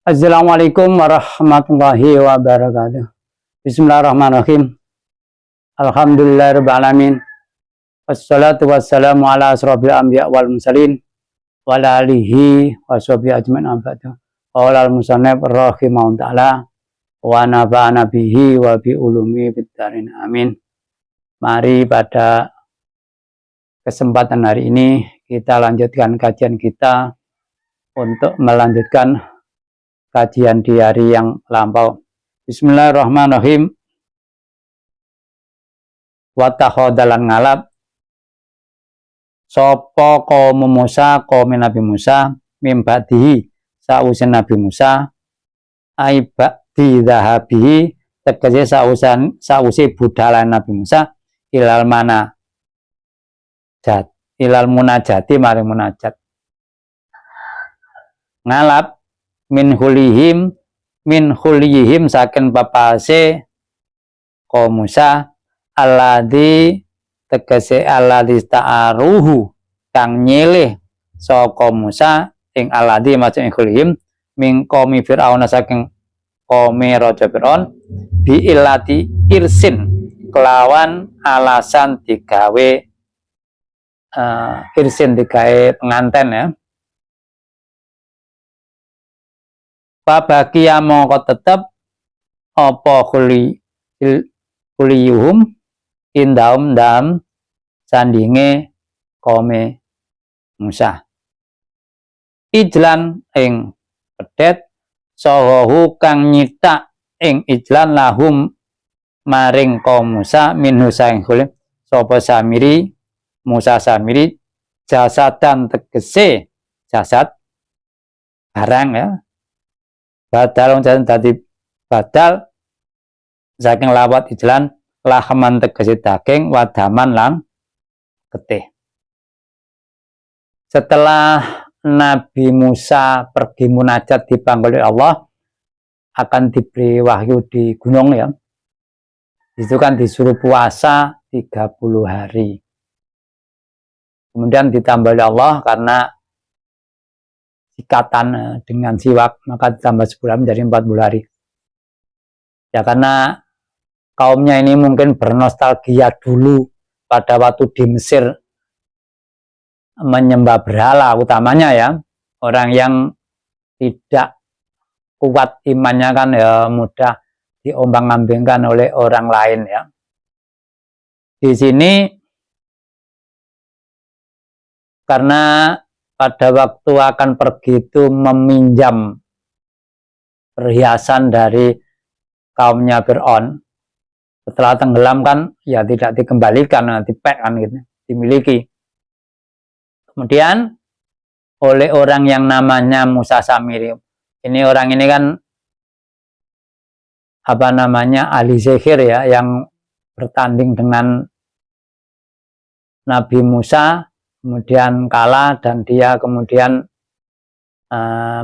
Assalamualaikum warahmatullahi wabarakatuh. Bismillahirrahmanirrahim. Alhamdulillahirrahmanirrahim. Wassalatu wassalamu ala asrofil anbiya wal mursalin wa ala alihi wa sahbihi ajmain abadu. Qala al-musannif rahimahullah ta'ala wa nafa'ana bihi wa bi ulumi bidarin amin. Mari pada kesempatan hari ini kita lanjutkan kajian kita untuk melanjutkan kajian di hari yang lampau. Bismillahirrahmanirrahim. Watakhodalan ngalap sopo kaum Musa, kaum Nabi Musa mimbadihi sausin Nabi Musa aibak di dahabihi tegese sausi budalan Nabi Musa ilal mana jat ilal munajati maring munajat ngalap min hulihim saken papase kaum Musa alladzi tegese alladzi ta'aruhu kang nyilih saka Musa ing alladzi maca ing hulihim min qaumi Fir'aun saking qaumi raja Fir'aun bi illati irsin kelawan alasan digawe irsin digawe penganten ya. Pabakia mongko tetep apa kuliyuhum indaum dam sandinge kome Musa ijlan ing pedet sohohu kang nyita ing ijlan lahum maring kaum Musa minhu saing kulim sapa Samiri Musa Samiri jasadan tegese jasad barang ya badal jalan tadi badal saking lawat ijlan lahman tegese daging wadaman lang getih. Setelah Nabi Musa pergi munajat dipanggil Allah akan diberi wahyu di gunung ya. Itu kan disuruh puasa 30 hari. Kemudian ditambah Allah karena ikatan dengan siwak maka ditambah sebulan menjadi 40 hari ya karena kaumnya ini mungkin bernostalgia dulu pada waktu di Mesir menyembah berhala utamanya ya orang yang tidak kuat imannya kan ya mudah diombang-ambingkan oleh orang lain ya. Di sini karena pada waktu akan pergi itu meminjam perhiasan dari kaumnya Fir'aun. Setelah tenggelam kan ya tidak dikembalikan, dipek kan gitu, dimiliki. Kemudian oleh orang yang namanya Musa Samiri. Ini orang ini kan apa namanya ahli sihir ya yang bertanding dengan Nabi Musa. Kemudian kalah dan dia kemudian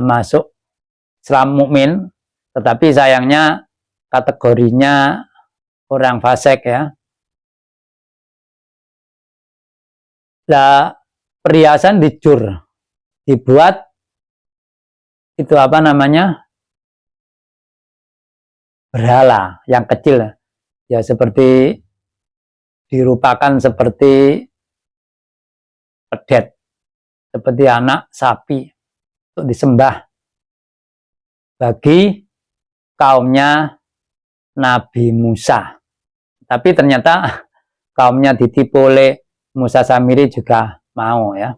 masuk Islam mukmin, tetapi sayangnya kategorinya orang fasik ya. Lah perhiasan dijur, dibuat itu apa namanya berhala yang kecil ya seperti dirupakan seperti pedet seperti anak sapi untuk disembah bagi kaumnya Nabi Musa. Tapi ternyata kaumnya ditipu oleh Musa Samiri juga mau ya.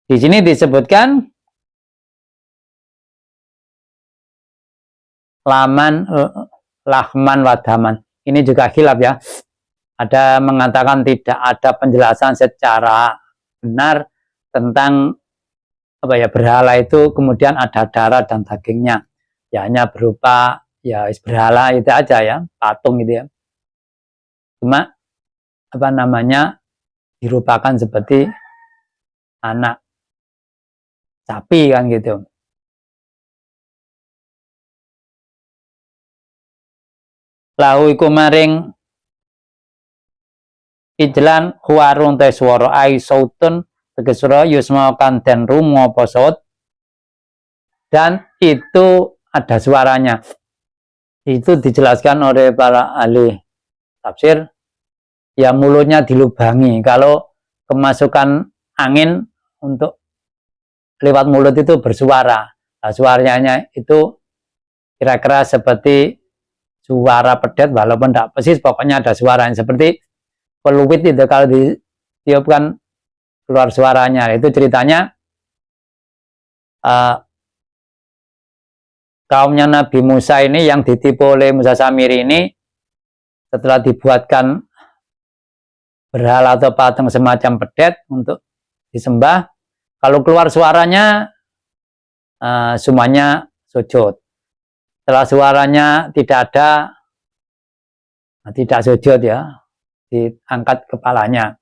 Di sini disebutkan lahman wadaman. Ini juga khilaf ya. Ada mengatakan tidak ada penjelasan secara benar tentang apa ya berhala itu kemudian ada darah dan dagingnya ya hanya berupa ya berhala itu aja ya patung gitu ya cuma apa namanya dirupakan seperti anak sapi kan gitu. Lahu iku maring ijlan huwarung te swara ai sautun tegesura yusma kan den rungo posot, dan itu ada suaranya. Itu dijelaskan oleh para ahli tafsir, ya mulutnya dilubangi. Kalau kemasukan angin untuk lewat mulut itu bersuara. Nah, suaranya itu kira-kira seperti suara pedet, walaupun tidak persis, pokoknya ada suaranya seperti peluit itu kalau ditiupkan keluar suaranya. Itu ceritanya kaumnya Nabi Musa ini yang ditipu oleh Musa Samiri ini, setelah dibuatkan berhala atau patung semacam pedet untuk disembah, kalau keluar suaranya semuanya sujud. Setelah suaranya tidak ada, tidak sujud ya, diangkat kepalanya.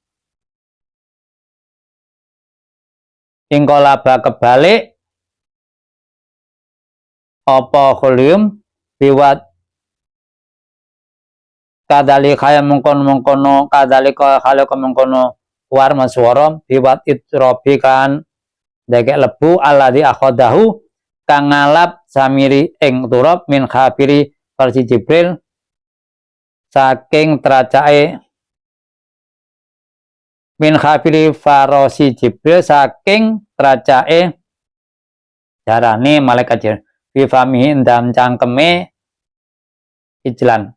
Ingkolaba kebalik, opo khulium biwat kadali kaya mengkono kadali kaya mengkono warma suara biwat itrobi kan dagek lebu alladzi akhodahu kang ngalap Samiri ing turab min khabiri versi Jibril saking tracake min khabiri farosi Jibril saking tracake darane malaikat Jibril bifamihi ndam cangkeme ijlan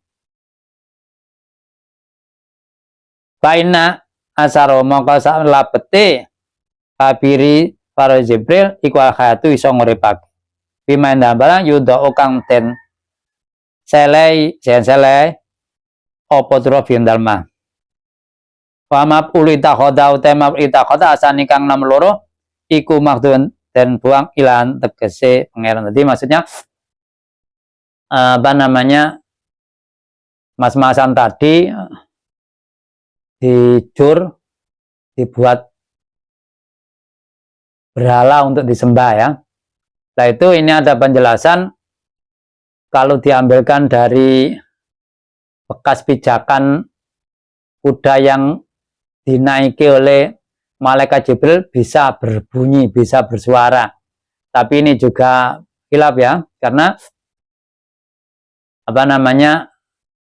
baina asaro mongko sak labete khabiri farosi Jibril iku khayatu iso nguripake bimain barang yuda kang ten selei opo turo dalma pamap ulita khoda utama ulita khoda asani kang nom loro iku makdun dan buang ilan tegese pangeran. Tadi maksudnya apa namanya, mas-masan tadi dijur dibuat berhala untuk disembah ya. Setelah itu ini ada penjelasan kalau diambilkan dari bekas pijakan kuda yang dinaiki oleh malaikat Jibril bisa berbunyi, bisa bersuara. Tapi ini juga khilaf ya, karena apa namanya,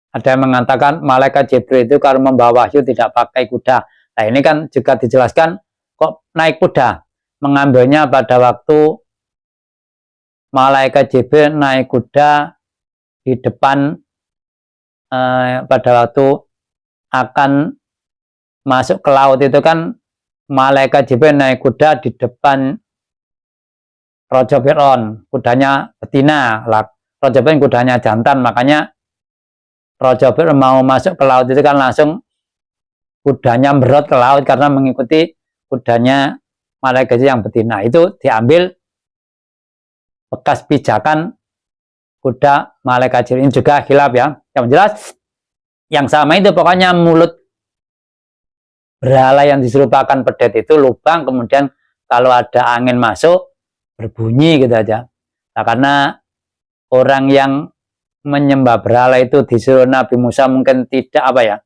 ada yang mengatakan malaikat Jibril itu kalau membawa wahyu tidak pakai kuda. Nah ini kan juga dijelaskan kok naik kuda, mengambilnya pada waktu malaikat Jibril naik kuda di depan pada waktu akan masuk ke laut itu kan malaikat Jibril naik kuda di depan Raja Fir'aun, kudanya betina, Raja Fir'aun kudanya jantan, makanya Raja Fir'aun mau masuk ke laut itu kan langsung kudanya berot ke laut karena mengikuti kudanya malaikat yang betina. Itu diambil bekas pijakan kuda malaikat Jibril. Ini juga khilaf ya. Yang jelas yang sama itu pokoknya mulut berhala yang diserupakan pedet itu lubang, kemudian kalau ada angin masuk berbunyi gitu aja. Nah, karena orang yang menyembah berhala itu disuruh Nabi Musa mungkin tidak apa ya,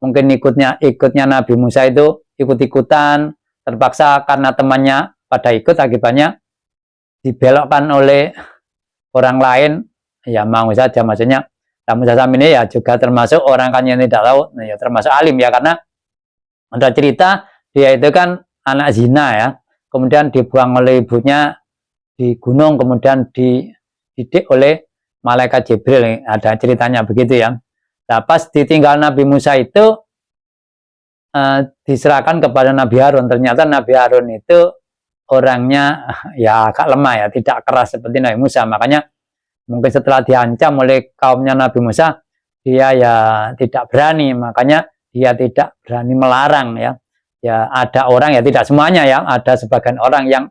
mungkin ikutnya Nabi Musa itu ikut-ikutan terpaksa karena temannya pada ikut, akibatnya dibelokkan oleh orang lain, ya mau saja. Maksudnya Nabi Musa ini ya juga termasuk orang kan yang tidak tahu, ya termasuk alim ya, karena ada cerita dia itu kan anak zina ya, kemudian dibuang oleh ibunya di gunung, kemudian dididik oleh malaikat Jibril. Ada ceritanya begitu ya. Nah, pas ditinggal Nabi Musa itu diserahkan kepada Nabi Harun. Ternyata Nabi Harun itu orangnya ya agak lemah ya, tidak keras seperti Nabi Musa. Makanya mungkin setelah diancam oleh kaumnya Nabi Musa, dia ya tidak berani, makanya dia tidak berani melarang ya. Ya ada orang, ya tidak semuanya ya, ada sebagian orang yang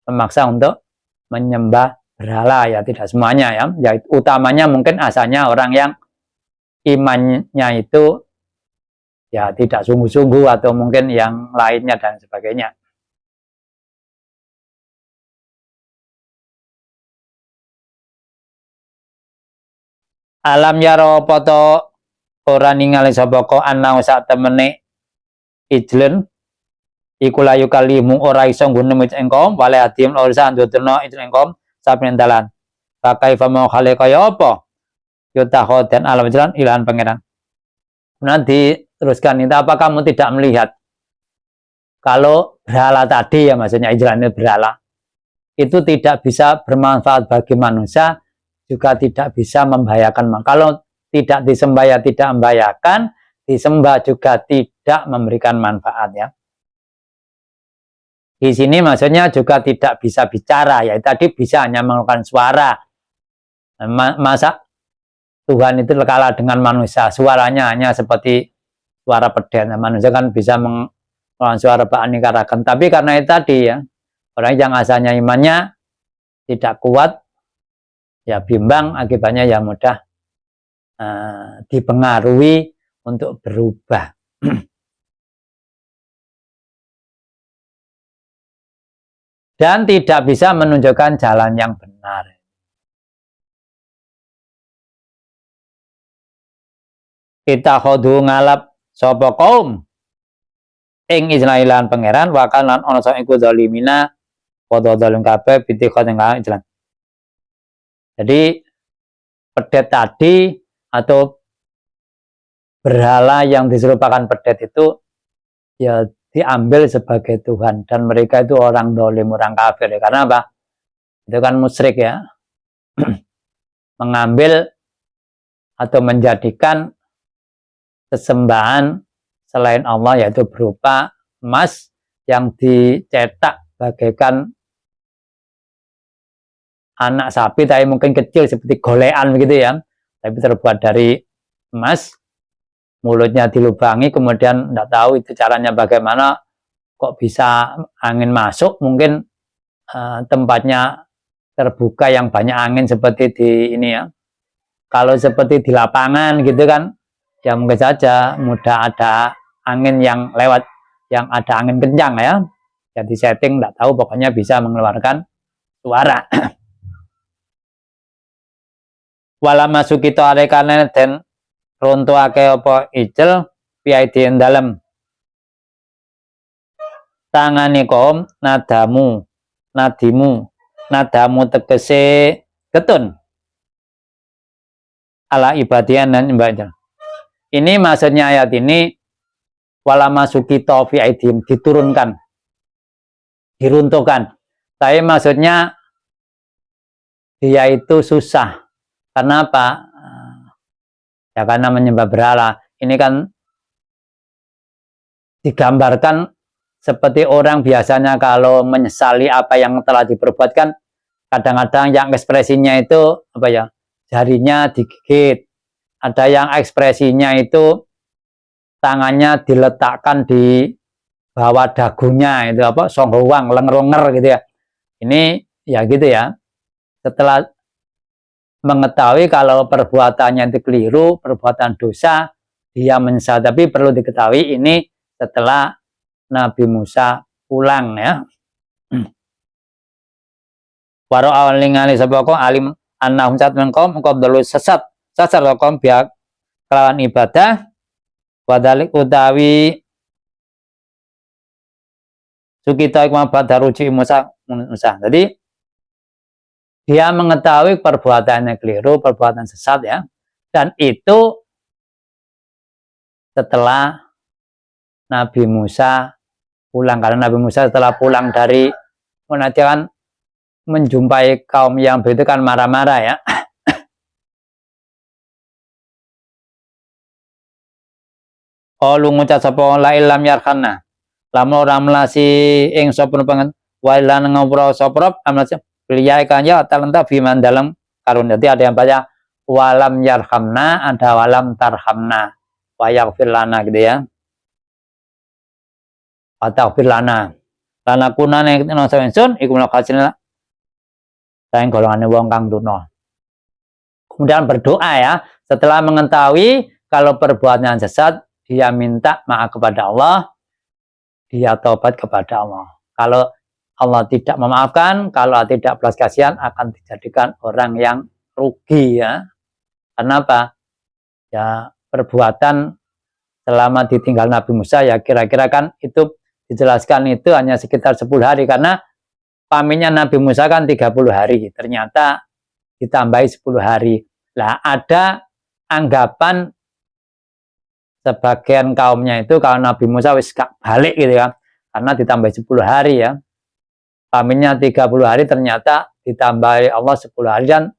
memaksa untuk menyembah berhala, ya tidak semuanya ya. Ya utamanya mungkin asalnya orang yang imannya itu ya tidak sungguh-sungguh, atau mungkin yang lainnya dan sebagainya. Alam yaro poto ora ningali sapa ko ana sak temene ijlen iku layu kalimu ora iso nggunem engkom wale adim ursan duturno itu engkom saben dalan pakai famo khale kaya apa yutaho dan alam jalan ilahan pangeran. Nanti teruskan itu, apa kamu tidak melihat kalau berhala tadi ya, maksudnya ijlannya berhala itu tidak bisa bermanfaat bagi manusia, juga tidak bisa membahayakan. Kalau tidak disembah ya tidak membahayakan, disembah juga tidak memberikan manfaat ya. Di sini maksudnya juga tidak bisa bicara, ya tadi bisa hanya mengeluarkan suara. Masa Tuhan itu kalah dengan manusia, suaranya hanya seperti suara pedang. Manusia kan bisa mengeluarkan suara beraneka-ragam, tapi karena itu tadi ya, orang yang asalnya imannya tidak kuat, ya bimbang, akibatnya ya mudah dipengaruhi untuk berubah. Dan tidak bisa menunjukkan jalan yang benar. Kita khodu ngalap sapa kaum ing ijlailan pangeran wa kan lan ana sak iku zalimina padha zalim kabeh bitikhat ing ijlan. Jadi pedet tadi atau berhala yang diserupakan pedet itu ya diambil sebagai Tuhan, dan mereka itu orang dolim, orang kafir ya. Karena apa? Itu kan musyrik ya. Mengambil atau menjadikan sesembahan selain Allah, yaitu berupa emas yang dicetak bagaikan anak sapi, tapi mungkin kecil seperti golean begitu ya, tapi terbuat dari emas, mulutnya dilubangi, kemudian tidak tahu itu caranya bagaimana, kok bisa angin masuk, mungkin tempatnya terbuka yang banyak angin seperti di ini ya. Kalau seperti di lapangan gitu kan, ya mungkin saja mudah ada angin yang lewat, yang ada angin kencang ya. Jadi setting tidak tahu, pokoknya bisa mengeluarkan suara. Wala masuk kita arekane dan runtuhake apa ijel piaidin dalem tangane kaum nadamu tegese ketun ala ibadian dan ibadah. Ini maksudnya ayat ini, wala masuki fi aidim, diturunkan, diruntuhkan. Tapi maksudnya dia itu susah. Karena apa? Ya karena menyembah berhala. Ini kan digambarkan seperti orang biasanya kalau menyesali apa yang telah diperbuatkan, kadang-kadang yang ekspresinya itu apa ya, jarinya digigit, ada yang ekspresinya itu tangannya diletakkan di bawah dagunya, itu apa, songhoang, lenger-lenger gitu ya. Ini ya gitu ya, setelah mengetahui kalau perbuatannya itu keliru, perbuatan dosa, dia menyesal. Tapi perlu diketahui ini setelah Nabi Musa pulang ya. Waro awal ningali sebab alim annahum satman kaum qabdalu sesat kaum biak kelawan ibadah wadalik utawi sukita ikma badaruji Musa. Jadi dia mengetahui perbuatannya keliru, perbuatan sesat ya, dan itu setelah Nabi Musa pulang. Karena Nabi Musa setelah pulang dari menantikan menjumpai kaum yang begitu kan marah-marah ya. Qalu ngucap sapa la illam yarhamna, lamun ora melasi ing sapa pengen wa lan ngawra sapa amlasi beliau kan ya talenta biman dalam karun. Jadi ada yang baca walam yarhamna, ada walam tarhamna, wa yaghfir lana gitu ya. Ataghfir lana kunane ana sawensun iku mlakasina saeng golongane wong kang tuna. Kemudian berdoa ya, setelah mengetahui kalau perbuatan sesat, dia minta maaf kepada Allah, dia tobat kepada Allah. Kalau Allah tidak memaafkan, kalau tidak belas kasihan, akan dijadikan orang yang rugi ya. Kenapa? Ya perbuatan selama ditinggal Nabi Musa ya kira-kira kan itu dijelaskan itu hanya sekitar 10 hari karena pamitnya Nabi Musa kan 30 hari, ternyata ditambahi 10 hari. Lah ada anggapan sebagian kaumnya itu kalau Nabi Musa wis gak balik gitu ya, karena ditambah 10 hari ya. Pamitnya 30 hari ternyata ditambahi Allah 10 hari dan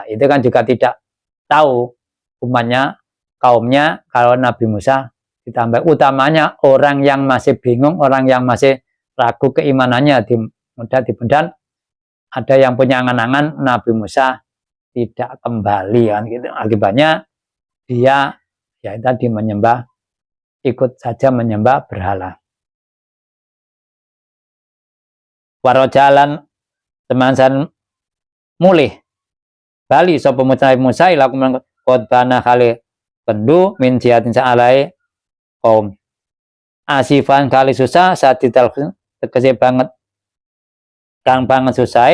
itu kan juga tidak tahu umatnya, kaumnya kalau Nabi Musa ditambah. Utamanya orang yang masih bingung, orang yang masih ragu keimanannya mudah dibedan. Ada yang punya angan-angan Nabi Musa tidak kembali kan gitu. Akibatnya dia ya tadi menyembah, ikut saja menyembah berhala. Waro jalan teman mulih bali sapa Musa ila qodbana kali pendu min jiatin sa'alai kaum asifan kali susah saat ditelepon tegese banget kang banget susah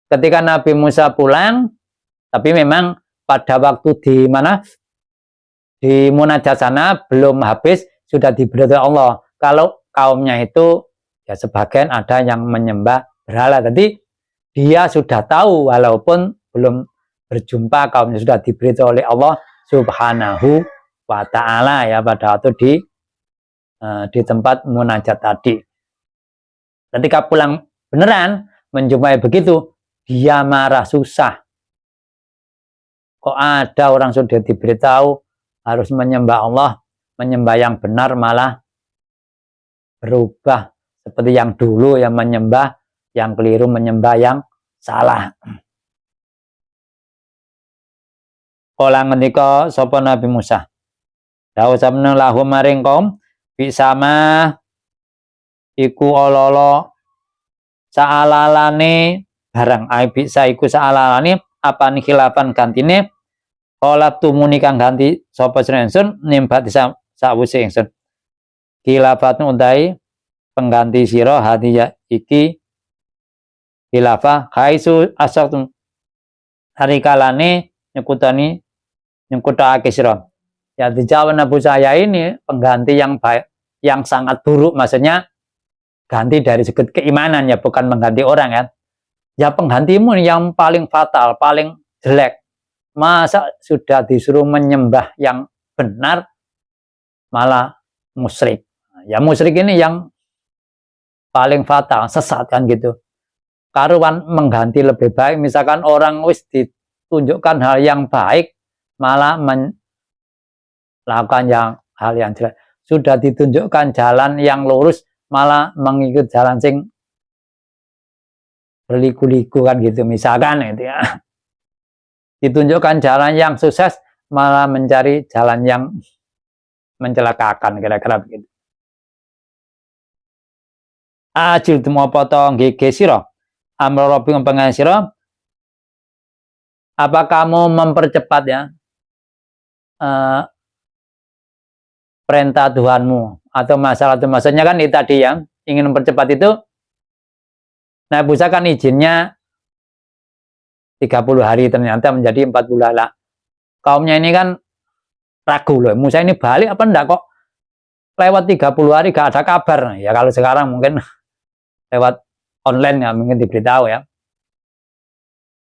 ketika Nabi Musa pulang, tapi memang pada waktu di mana di munajat sana belum habis sudah diberitahu Allah kalau kaumnya itu ya sebagian ada yang menyembah berhala. Tadi dia sudah tahu walaupun belum berjumpa kaumnya, sudah diberitahu oleh Allah Subhanahu wa ta'ala ya pada waktu di tempat munajat tadi. Ketika pulang beneran menjumpai begitu, dia marah susah. Kok ada orang sudah diberitahu harus menyembah Allah, menyembah yang benar malah berubah seperti yang dulu yang menyembah yang keliru, menyembah yang salah. Kala ngendika sapa Nabi Musa, dawuh sabna lahu maring kaum bisama iku ololo saalalane barang ai bisa iku saalalane apa nih khilafan gantine kala tumuni kang ganti sapa ingsun nimbat sawise ingsun khilafatun undai pengganti sira hati ya iki khilafah kaisu asatun hari kalane nyekutake sira. Ya dijawab Nabi saya ini pengganti yang baik, yang sangat buruk, maksudnya ganti dari segi keimanan ya, bukan mengganti orang ya. Ya penggantimu yang paling fatal, paling jelek. Masa sudah disuruh menyembah yang benar malah musyrik. Ya musyrik ini yang paling fatal, sesat kan gitu. Karuan mengganti lebih baik, misalkan orang wis ditunjukkan hal yang baik malah melakukan hal yang jelek. Sudah ditunjukkan jalan yang lurus malah mengikut jalan sing berliku-liku kan gitu, misalkan itu ya. Ditunjukkan jalan yang sukses malah mencari jalan yang mencelakakan, kira-kira begitu. Ajil temu potong gigi siro amro robi pengen siro, apa kamu mempercepat ya perintah Tuhanmu atau masalah itu, maksudnya kan itu tadi ya, ingin mempercepat itu. Nah Musa kan izinnya 30 hari ternyata menjadi 40 hari. Kaumnya ini kan ragu loh, Musa ini balik apa enggak, kok lewat 30 hari gak ada kabar. Ya kalau sekarang mungkin lewat online ya mungkin diberitahu ya.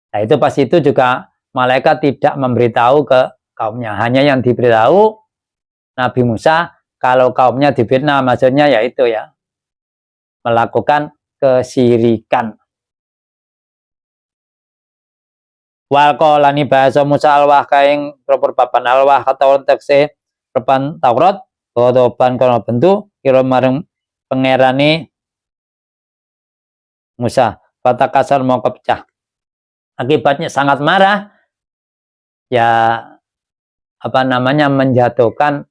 Nah itu pas itu juga malaikat tidak memberitahu ke kaumnya, hanya yang diberitahu Nabi Musa kalau kaumnya difitnah, maksudnya yaitu ya melakukan kesirikan. Wal qalani bahasa Musa alwah kaing propor papan alwah kata tekse papan Taurat kodoban kono bentuk kira mareng pangerane Musa kata kasar mau kepecah. Akibatnya sangat marah ya, apa namanya, menjatuhkan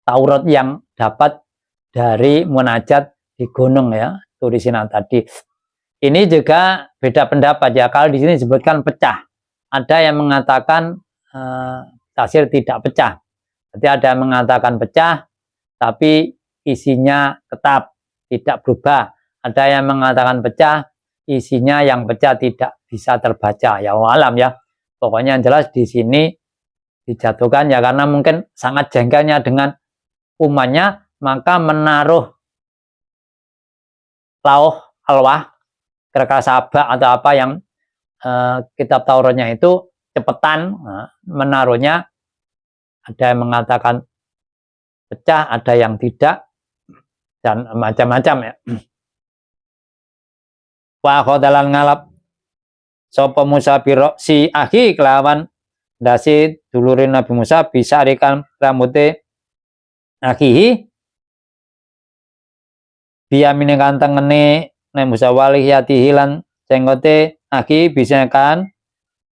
Taurat yang dapat dari munajat di gunung ya, tulisan tadi. Ini juga beda pendapat ya, kalau di sini disebutkan pecah. Ada yang mengatakan tafsir tidak pecah. Jadi ada yang mengatakan pecah tapi isinya tetap tidak berubah. Ada yang mengatakan pecah, isinya yang pecah tidak bisa terbaca. Ya alam ya. Pokoknya yang jelas di sini dijatuhkan ya karena mungkin sangat jengkelnya dengan umatnya, maka menaruh lauh alwah, kira-kira sabak atau apa yang kitab Tauratnya itu cepetan menaruhnya. Ada yang mengatakan pecah, ada yang tidak, dan macam-macam ya. Wa khodalan ngalap sapa Musa biro si akhi kelawan dasi dulurin Nabi Musa bisa arikan rambute akhihi biyamine kan tengene Nabi Musa walihiyati hilan cenggote akhi bisa kan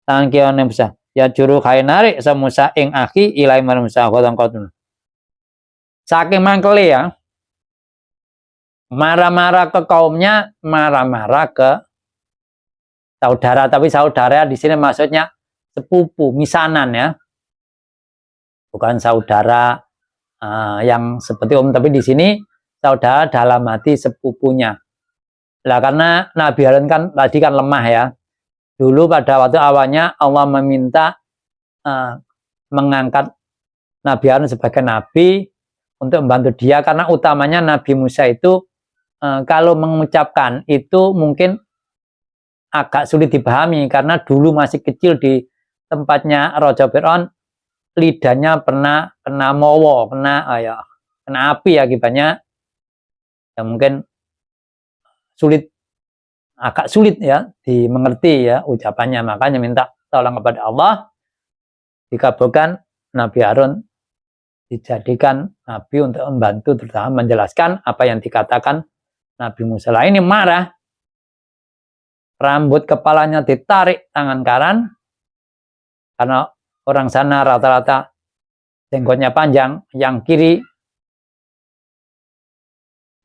tangan kiwa Nabi Musa ya juru kainari sa Musa ing akhi ilai marang Musa khodong khodong saking mangkele ya, marah-marah ke kaumnya, marah-marah ke saudara, tapi saudara di sini maksudnya sepupu, misanan ya, bukan saudara yang seperti tapi di sini saudara dalam hati sepupunya. Lah karena Nabi Harun kan tadi kan lemah ya, dulu pada waktu awalnya Allah meminta mengangkat Nabi Harun sebagai nabi untuk membantu dia, karena utamanya Nabi Musa itu kalau mengucapkan itu mungkin agak sulit dipahami, karena dulu masih kecil di tempatnya Raja Fir'aun, lidahnya pernah kena mowo, kena api akibatnya, ya mungkin agak sulit ya dimengerti ya ucapannya, makanya minta tolong kepada Allah dikabulkan Nabi Harun dijadikan nabi untuk membantu terutama menjelaskan apa yang dikatakan Nabi Musa. Lah ini marah, rambut kepalanya ditarik tangan kanan karena orang sana rata-rata jenggotnya panjang, yang kiri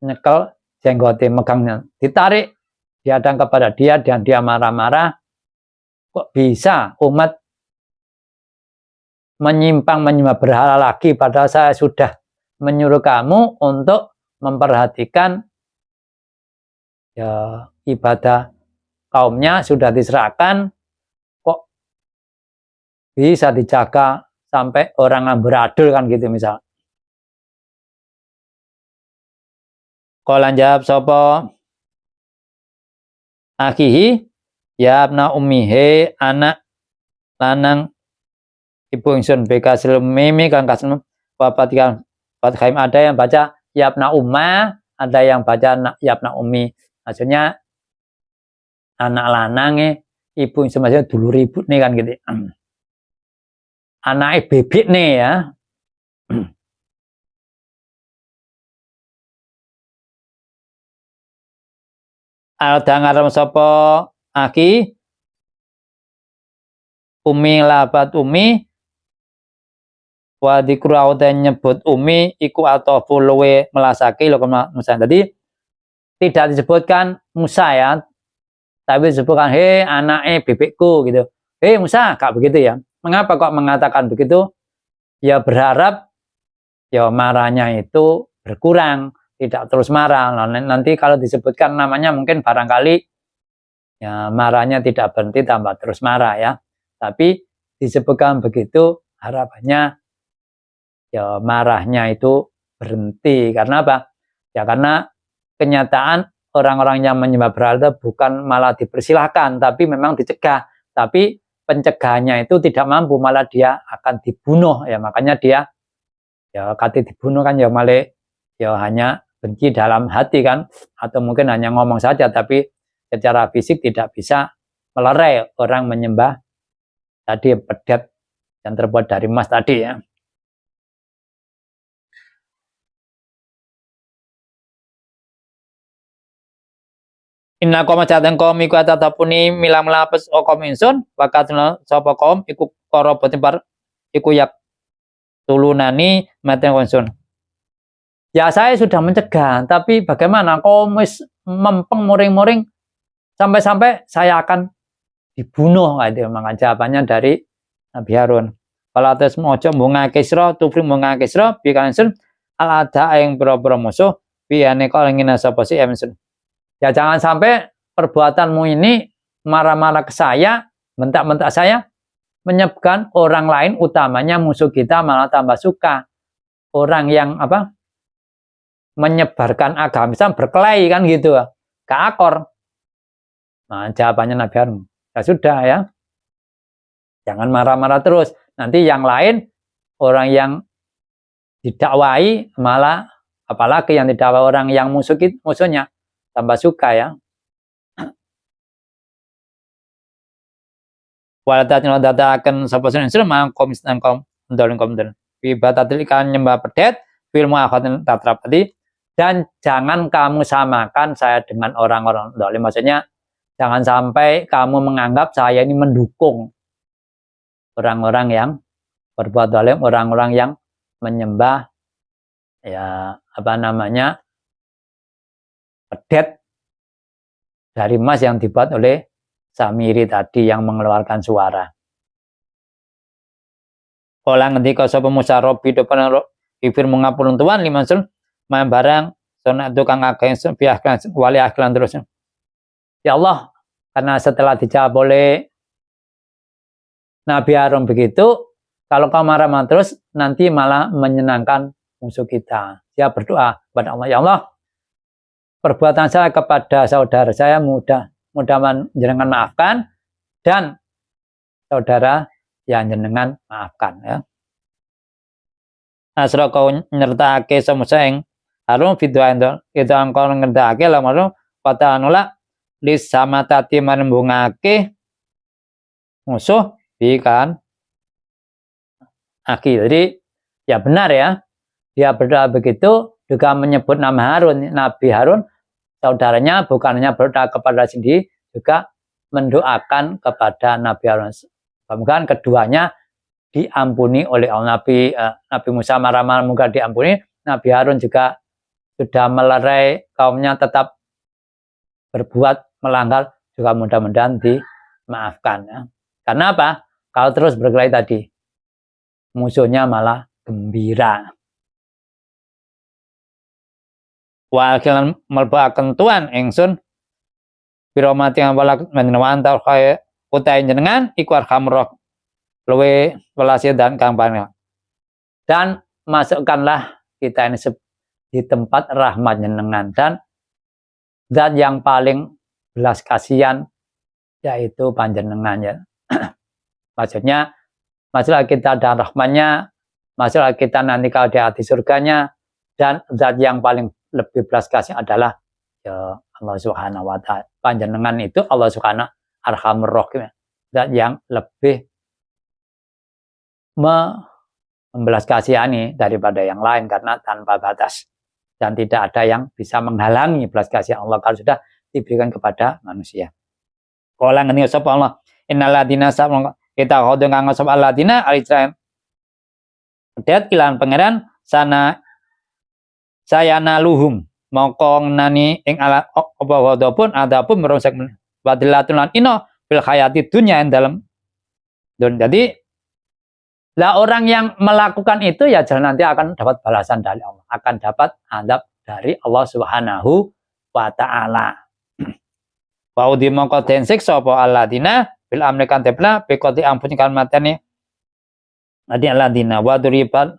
nyekel jenggotnya megangnya ditarik, dihadang kepada dia dan dia marah-marah, kok bisa umat menyimpang menyembah berhala lagi, padahal saya sudah menyuruh kamu untuk memperhatikan ya ibadah kaumnya sudah diserahkan, kok bisa dijaga sampai orang yang beradil kan gitu misal. Qalan jawab sapa akhihi ya abna ummihi anak lanang ibu ingsun beka mimi kang kasem papat kan Fathaim, ada yang baca yabna umma, ada yang baca yabna ummi, maksudnya anak lanang ibu ingsun, maksudnya dulur ibu nih kan gitu. Anaknya bebek nih ya. Ada ngaram sapa aki umi labat umi wa dikru dan nyebut umi iku atau luwe melasaki lho Musa. Jadi tidak disebutkan Musa ya, tapi disebutkan he anaknya bebekku gitu. He Musa, gak begitu ya. Mengapa kok mengatakan begitu? Ya berharap ya marahnya itu berkurang, tidak terus marah. Nah, nanti kalau disebutkan namanya mungkin barangkali ya marahnya tidak berhenti, tambah terus marah ya. Tapi disebutkan begitu harapannya ya marahnya itu berhenti. Karena apa? Ya karena kenyataan orang-orang yang menyembah berhala bukan malah dipersilahkan, tapi memang dicegah. Tapi pencegahannya itu tidak mampu, malah dia akan dibunuh ya. Makanya dia ya kata dibunuh kan ya malah ya hanya benci dalam hati kan, atau mungkin hanya ngomong saja, tapi secara fisik tidak bisa melerai orang menyembah tadi pedet yang terbuat dari emas tadi ya. Inna koma cateng kom iku atatapuni milang melapes okom insun wakatuna sapa kom iku koro botimbar iku yak tulunani mateng konsun. Ya saya sudah mencegah, tapi bagaimana kom wis mempeng muring-muring sampai-sampai saya akan dibunuh gitu. Maka jawabannya dari Nabi Harun. Kalau atas mojo bunga kisro tufri bunga kisro bikan insun al ada yang boro-boro musuh biane kalau ingin sapa si insun. Ya jangan sampai perbuatanmu ini marah-marah ke saya, bentak-bentak saya, menyebabkan orang lain, utamanya musuh kita malah tambah suka. Orang yang menyebarkan agama Islam berkelahi kan gitu. ke akor. Nah, jawabannya Nabi Harun, ya sudah ya, jangan marah-marah terus. Nanti yang lain, orang yang didakwai malah, apalagi yang didakwai orang yang musuhnya, tambah suka ya. Walatatnya datakan saposan Islam komis dan kaum dolen. Ibadatil ikan nyembah pedet, filmu akhatin tatrapati, dan jangan kamu samakan saya dengan orang-orang dolim. Maksudnya jangan sampai kamu menganggap saya ini mendukung orang-orang yang berbuat dolim, orang-orang yang menyembah ya apa namanya pedet dari emas yang dibuat oleh Samiri tadi yang mengeluarkan suara. Kala ngendika sapa Musa Rabbi depan ifir mengapun tuan liman sun main barang sunat tukang ageng biahkan wali aklan terus. Ya Allah, karena setelah dijawab oleh Nabi Harun begitu, kalau kau marah-marah terus nanti malah menyenangkan musuh kita. Dia berdoa kepada Allah, ya Allah, perbuatan saya kepada saudara saya mudah jenengan maafkan, dan saudara yang jenengan maafkan ya. Asra kau nyertake semuanya yang Harun video itu engkau ngertake lamaru kata nolak lis sama tati menembungake musuh ikan aki. Jadi ya benar ya, dia berdoa begitu juga menyebut nama Harun, Nabi Harun saudaranya, bukan hanya berdoa kepada sendiri, juga mendoakan kepada Nabi Harun. Bahkan keduanya diampuni oleh Allah. Nabi Musa marah-marah moga diampuni, Nabi Harun juga sudah melerai kaumnya tetap berbuat melanggar, juga mudah-mudahan dimaafkan ya. Karena apa? Kalau terus berkelahi tadi, musuhnya malah gembira. Wa akilan melbaaken tuan ingsun piromati ngawalak menenwan tau kaya utai jenengan iku arhamroh luwe welasi dan kang panel. Dan masukkanlah kita ini di tempat rahmat jenengan, dan zat yang paling belas kasihan yaitu panjenengan ya. Maksudnya masuklah kita dan rahmatnya, masuklah kita nanti kalau di hati surganya, dan zat yang paling lebih belas kasih adalah ya Allah Subhanahu wa ta'ala. Panjenengan itu Allah Subhanahu Arhamur Rahim, zat yang lebih membelas kasihani daripada yang lain karena tanpa batas, dan tidak ada yang bisa menghalangi belas kasih Allah kalau sudah diberikan kepada manusia. Kala ngene sapa Allah, innal ladina sabang kita kodong kang sapa ladina alisrael pedet ilan pangeran sana saya naluhum mongkong nani ing ala apa wadapun adapun merusak wadilatun lan ino bil hayati dunya yang dalam dunia. Jadi lah orang yang melakukan itu ya nanti akan dapat balasan dari Allah, akan dapat adab dari Allah Subhanahu wa ta'ala. Wa udi mongko den siksa apa alladzina bil amrikan tebla bikoti ampun kalmatani adi alladzina wa duribat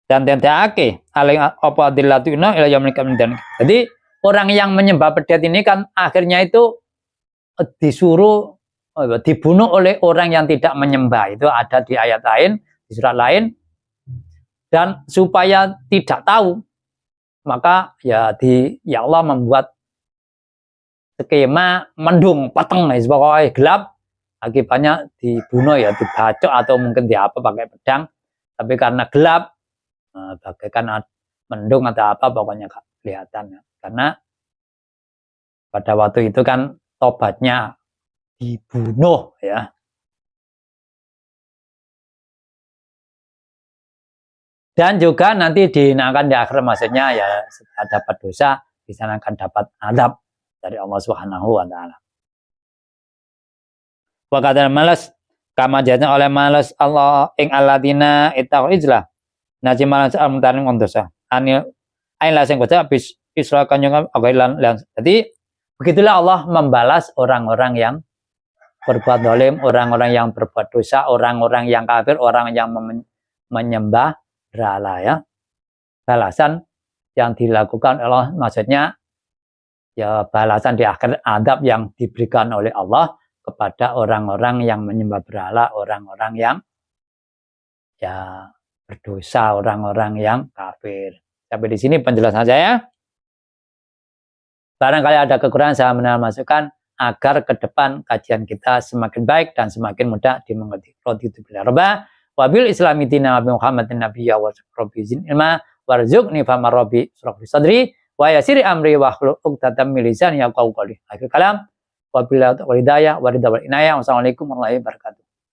dan tenteake aling apa dilatuna ila yaumil qiyamah. Jadi orang yang menyembah pedet ini kan akhirnya itu disuruh dibunuh oleh orang yang tidak menyembah. Itu ada di ayat lain, di surat lain. Dan supaya tidak tahu, maka ya Allah membuat skema mendung, peteng, pokoknya gelap, akibatnya dibunuh ya, dibacok atau mungkin diapa pakai pedang. Tapi karena gelap, bagaikan mendung atau apa, pokoknya gak kelihatan. Karena pada waktu itu kan tobatnya dibunuh ya. Dan juga nanti dihinakan di akhir, maksudnya ya setelah dapat dosa di sana akan dapat adab dari Allah Subhanahu wa ta'ala. Wa kadang malas kama jatnya oleh malas Allah ing alladzina ittaqul ijlah najim malas amtaring dosa anil aila sing baca bis isra kanjeng agailan. Jadi begitulah Allah membalas orang-orang yang berbuat zalim, orang-orang yang berbuat dosa, orang-orang yang kafir, orang yang menyembah berhala ya. Balasan yang dilakukan Allah maksudnya ya balasan di akhir adab yang diberikan oleh Allah kepada orang-orang yang menyembah berhala, orang-orang yang ya berdosa, orang-orang yang kafir. Sampai di sini penjelasan saya. Barangkali ada kekurangan, saya menerima masukan agar ke depan kajian kita semakin baik dan semakin mudah dimengerti. Raditu billah rabba wa bil islami dina wa Muhammadin nabiyya wa rabbi zin ilma warzuqni fahma rabbi surah sadri wa yasiri amri wa hlul 'uqdatam min lisani yafqahu qawli. Akhir kalam, wabillahi taufiq wal hidayah wa ridha wal inayah. Wassalamualaikum warahmatullahi wabarakatuh.